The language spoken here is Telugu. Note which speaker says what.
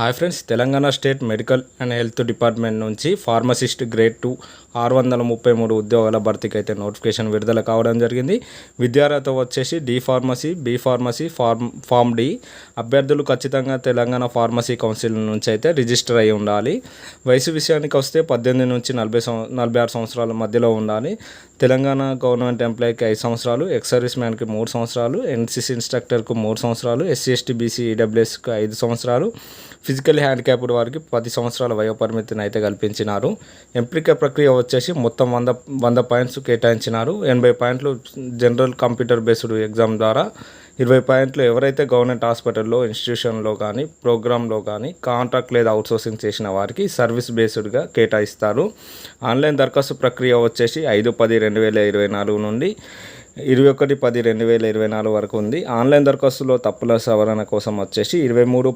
Speaker 1: Hi friends, Telangana state medical and health department నుంచి ఫార్మసిస్ట్ గ్రేడ్ 2 633 ఉద్యోగాల భర్తీకి అయితే నోటిఫికేషన్ విడుదల కావడం జరిగింది. విద్యార్హత వచ్చేసి D pharmacy, B pharmacy, pharm D. అభ్యర్థులు ఖచ్చితంగా తెలంగాణ ఫార్మసీ కౌన్సిల్ నుంచి అయితే రిజిస్టర్ అయి ఉండాలి. వయసు విషయానికి వస్తే 18 నుంచి 46 సంవత్సరాల మధ్యలో ఉండాలి. తెలంగాణ గవర్నమెంట్ ఎంప్లాయీకి 5 సంవత్సరాలు, ఎక్స్ సర్వీస్ మ్యాన్కి 3 సంవత్సరాలు, ఎన్సీసీ ఇన్స్ట్రక్టర్కు 3 సంవత్సరాలు, ఎస్సీ ఎస్టీ బీసీ ఈడబ్ల్యూఎస్కి 5 సంవత్సరాలు, ఫిజికల్ హ్యాండిక్యాప్డ్ వారికి 10 సంవత్సరాల వయోపరిమితిని అయితే కల్పించినారు. ఎంపిక ప్రక్రియ వచ్చేసి మొత్తం 100 పాయింట్స్ కేటాయించినారు. 80 పాయింట్లు జనరల్ కంప్యూటర్ బేస్డ్ ఎగ్జామ్ ద్వారా, 20 పాయింట్లు ఎవరైతే గవర్నమెంట్ హాస్పిటల్లో, ఇన్స్టిట్యూషన్లో కానీ, ప్రోగ్రాంలో కానీ కాంట్రాక్ట్ లేదా అవుట్సోర్సింగ్ చేసిన వారికి సర్వీస్ బేస్డ్గా కేటాయిస్తారు. ఆన్లైన్ దరఖాస్తు ప్రక్రియ వచ్చేసి 5/10/2024 నుండి 21/10/2024 వరకు ఉంది. ఆన్లైన్ దరఖాస్తులో తప్పుల సవరణ కోసం వచ్చేసి 23